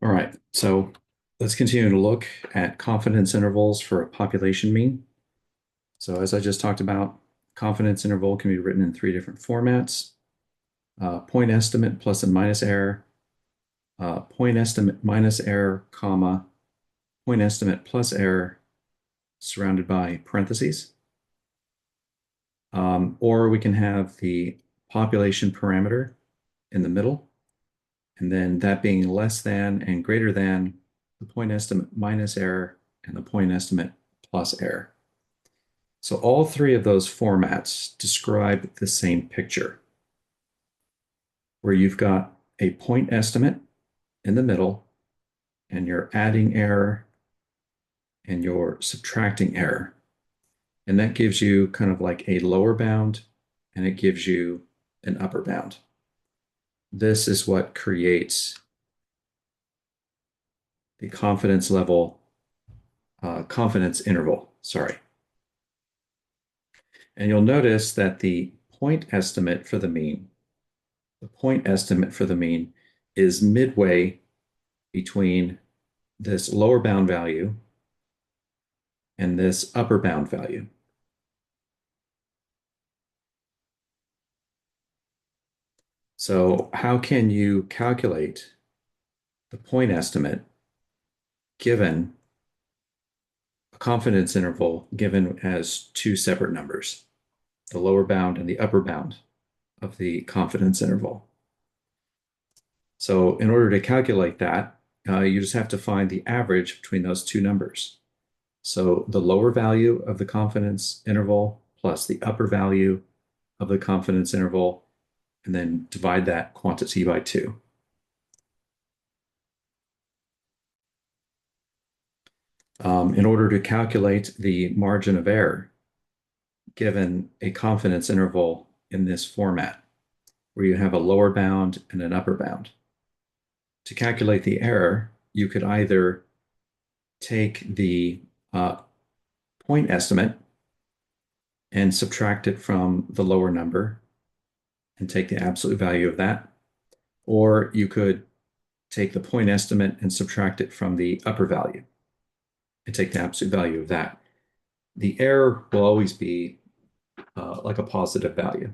All right, so let's continue to look at confidence intervals for a population mean. So as I just talked about, confidence interval can be written in three different formats: point estimate plus and minus error, point estimate minus error, comma, point estimate plus error surrounded by parentheses. Or we can have the population parameter in the middle, and then that being less than and greater than the point estimate minus error and the point estimate plus error. So all three of those formats describe the same picture, where you've got a point estimate in the middle, and you're adding error and you're subtracting error. And that gives you kind of like a lower bound, and it gives you an upper bound. This is what creates the confidence interval, sorry. And you'll notice that the point estimate for the mean is midway between this lower bound value and this upper bound value. So how can you calculate the point estimate given a confidence interval given as two separate numbers, the lower bound and the upper bound of the confidence interval? So in order to calculate that, you just have to find the average between those two numbers. So the lower value of the confidence interval plus the upper value of the confidence interval, and then divide that quantity by 2. In order to calculate the margin of error, given a confidence interval in this format, where you have a lower bound and an upper bound, to calculate the error, you could either take the point estimate and subtract it from the lower number and take the absolute value of that, or you could take the point estimate and subtract it from the upper value and take the absolute value of that. The error will always be like a positive value.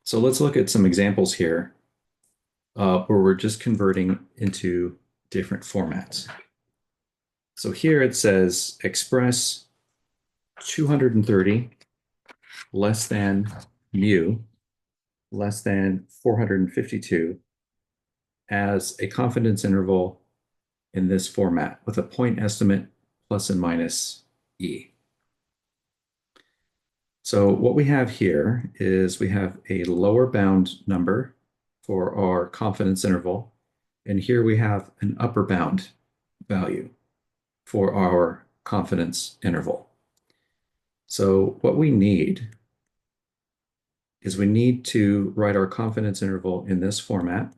So let's look at some examples here where we're just converting into different formats. So here it says express 230 less than mu less than 452 as a confidence interval in this format with a point estimate plus and minus e. So what we have here is we have a lower bound number for our confidence interval, and here we have an upper bound value for our confidence interval. So what we need is we need to write our confidence interval in this format.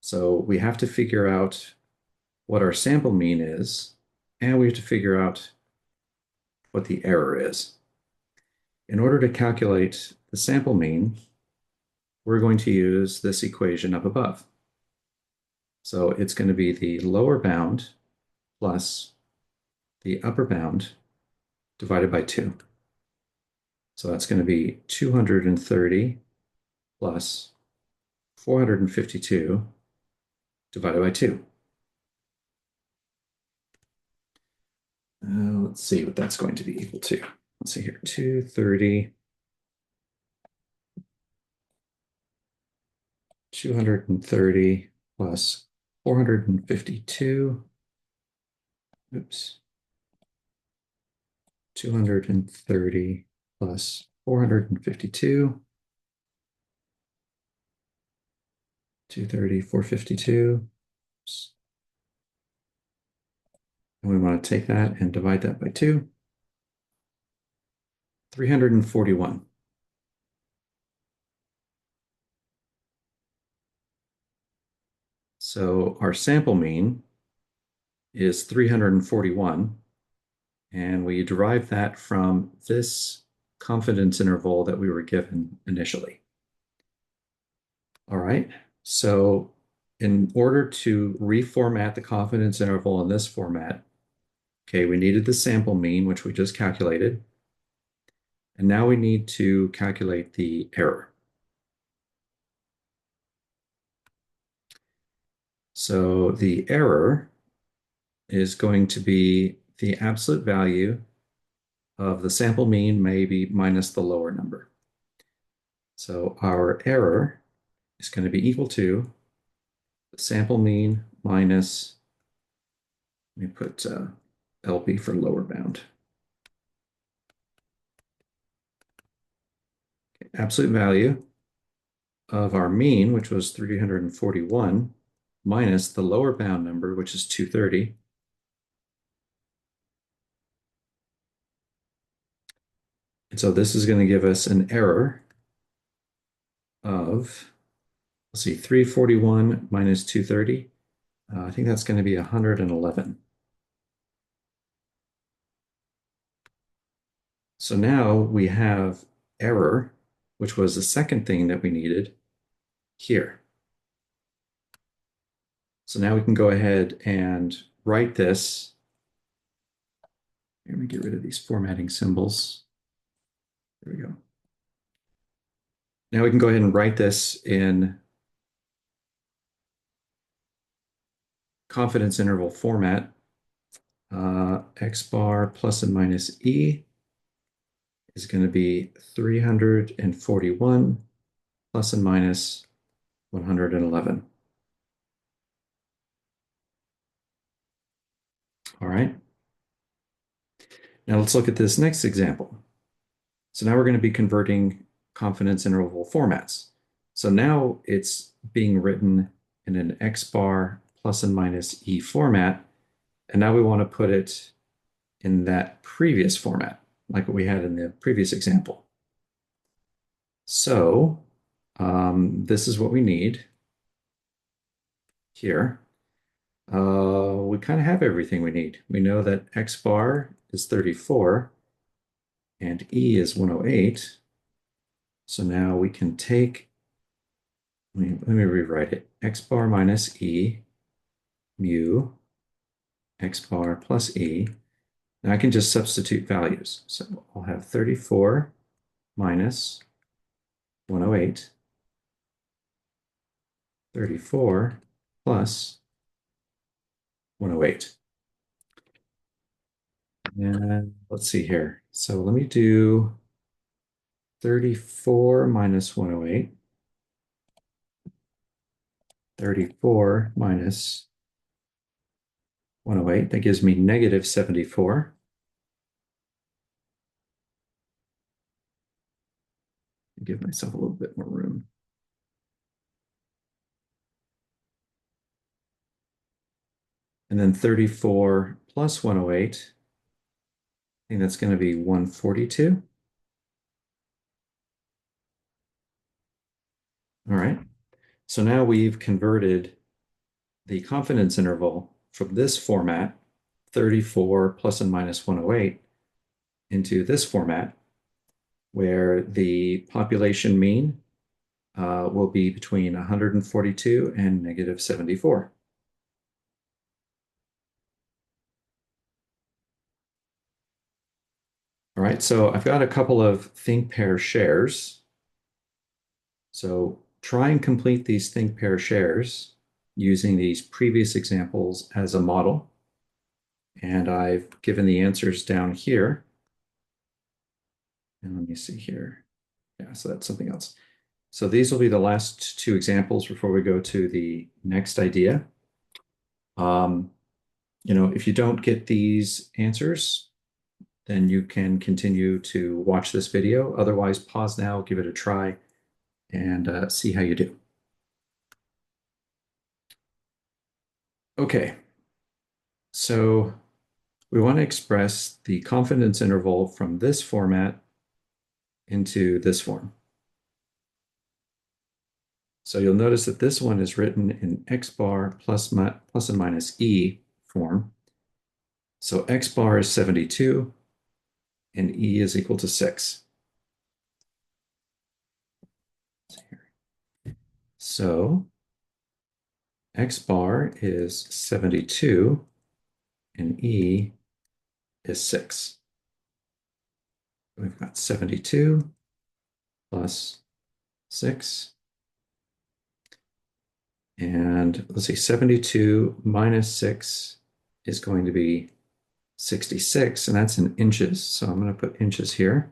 So we have to figure out what our sample mean is, and we have to figure out what the error is. In order to calculate the sample mean, we're going to use this equation up above. So it's going to be the lower bound plus the upper bound divided by 2. So that's going to be 230 plus 452 divided by 2. Let's see what that's going to be equal to. Let's see here, 230, 230 plus 452. Oops. 230 plus 452. 230, 452. Oops. And we want to take that and divide that by 2. 341. So our sample mean is 341, and we derive that from this confidence interval that we were given initially. All right, so in order to reformat the confidence interval in this format, okay, we needed the sample mean, which we just calculated. And now we need to calculate the error. So the error is going to be the absolute value of the sample mean, maybe minus the lower number. So our error is going to be equal to the sample mean minus, let me put LB for lower bound. Okay, absolute value of our mean, which was 341, minus the lower bound number, which is 230. And so this is going to give us an error of, let's see, 341 minus 230. I think that's going to be 111. So now we have error, which was the second thing that we needed here. So now we can go ahead and write this. Let me get rid of these formatting symbols. There we go. Now we can go ahead and write this in confidence interval format. X bar plus and minus E is going to be 341 plus and minus 111. All right. Now let's look at this next example. So now we're going to be converting confidence interval formats. So now it's being written in an X bar plus and minus E format. And now we want to put it in that previous format, like what we had in the previous example. So this is what we need here. We kind of have everything we need. We know that X bar is 34 and E is 108. So now we can take, let me rewrite it. X bar minus E mu X bar plus E. Now I can just substitute values. So I'll have 34 minus 108, 34 plus 108. And let's see here. So let me do 34 minus 108. 34 minus 108. That gives me negative 74. Give myself a little bit more room. And then 34 plus 108, I think that's going to be 142. All right. So now we've converted the confidence interval from this format, 34 plus and minus 108, into this format, where the population mean will be between 142 and negative 74. All right, so I've got a couple of think pair shares. So try and complete these think pair shares using these previous examples as a model. And I've given the answers down here. And let me see here. Yeah, so that's something else. So these will be the last two examples before we go to the next idea. If you don't get these answers, then you can continue to watch this video. Otherwise, pause now, give it a try, and see how you do. Okay, so we want to express the confidence interval from this format into this form. So you'll notice that this one is written in X bar plus and minus E form. So X bar is 72 and E is equal to 6. So X bar is 72 and E is 6. We've got 72 plus 6. And let's see, 72 minus 6 is going to be 66, and that's in inches. So I'm going to put inches here.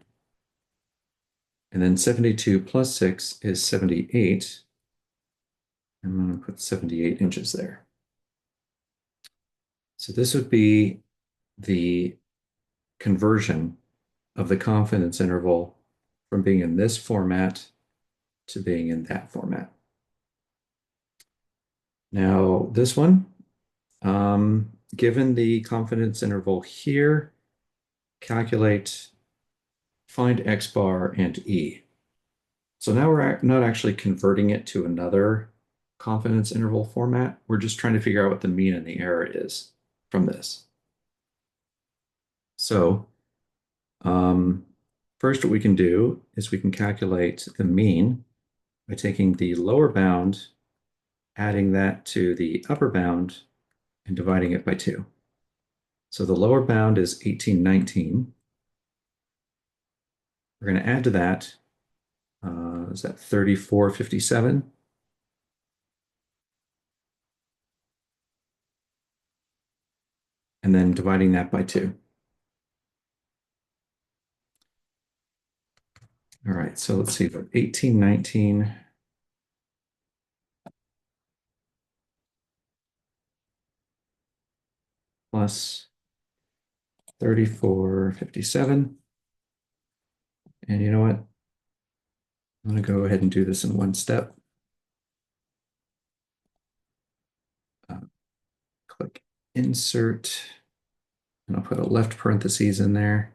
And then 72 plus 6 is 78. I'm going to put 78 inches there. So this would be the conversion of the confidence interval from being in this format to being in that format. Now, this one, given the confidence interval here, calculate, find X bar and E. So now we're not actually converting it to another confidence interval format. We're just trying to figure out what the mean and the error is from this. So first what we can do is we can calculate the mean by taking the lower bound, adding that to the upper bound, and dividing it by 2. So the lower bound is 1819. We're going to add to that, is that 3457? And then dividing that by 2. All right, so let's see, 1819 plus 3457. And you know what? I'm going to go ahead and do this in one step. Click insert, and I'll put a left parentheses in there.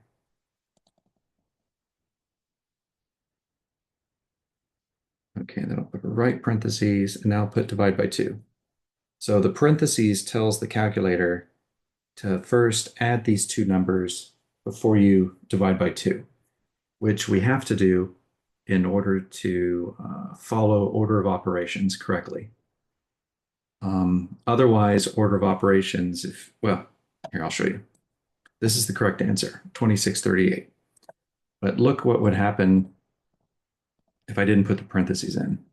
Okay, then I'll put a right parentheses, and now I'll put divide by 2. So the parentheses tells the calculator to first add these two numbers before you divide by 2, which we have to do in order to follow order of operations correctly. Otherwise, order of operations, well, here, I'll show you. This is the correct answer, 2638. But look what would happen if I didn't put the parentheses in.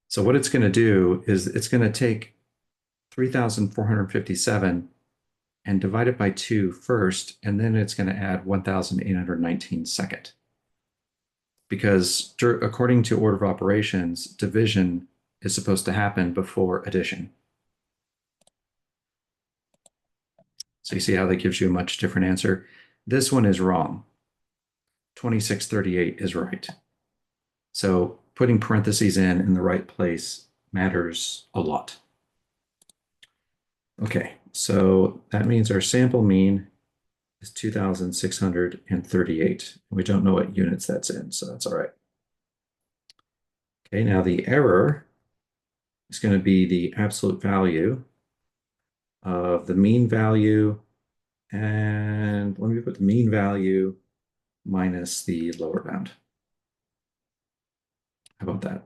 So what it's going to do is it's going to take 3,457 and divide it by 2 first, and then it's going to add 1,819 second. Because according to order of operations, division is supposed to happen before addition. So you see how that gives you a much different answer. This one is wrong. 2638 is right. So putting parentheses in the right place matters a lot. Okay, so that means our sample mean is 2,638. We don't know what units that's in, so that's all right. Okay, now the error is going to be the absolute value of the mean value, and let me put the mean value minus the lower bound. How about that?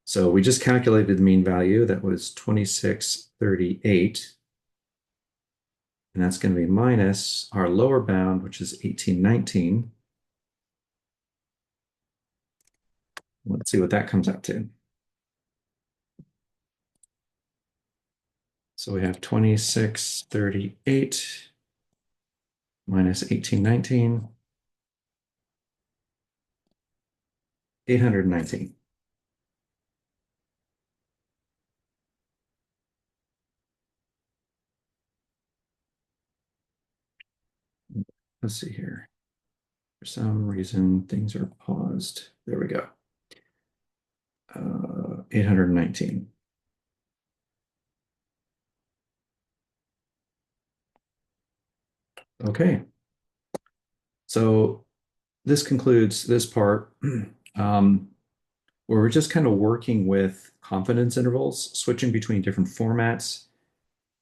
So we just calculated the mean value. That was 2638. And that's going to be minus our lower bound, which is 1819. Let's see what that comes out to. So we have 2638 minus 1819, 819. Let's see here. For some reason, things are paused. There we go. 819. Okay. So this concludes this part where we're just kind of working with confidence intervals, switching between different formats,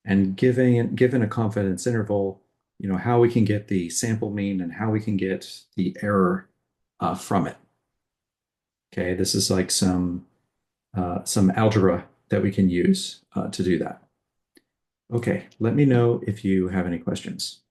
and given a confidence interval, how we can get the sample mean and how we can get the error from it. Okay, this is like some algebra that we can use to do that. Okay, let me know if you have any questions.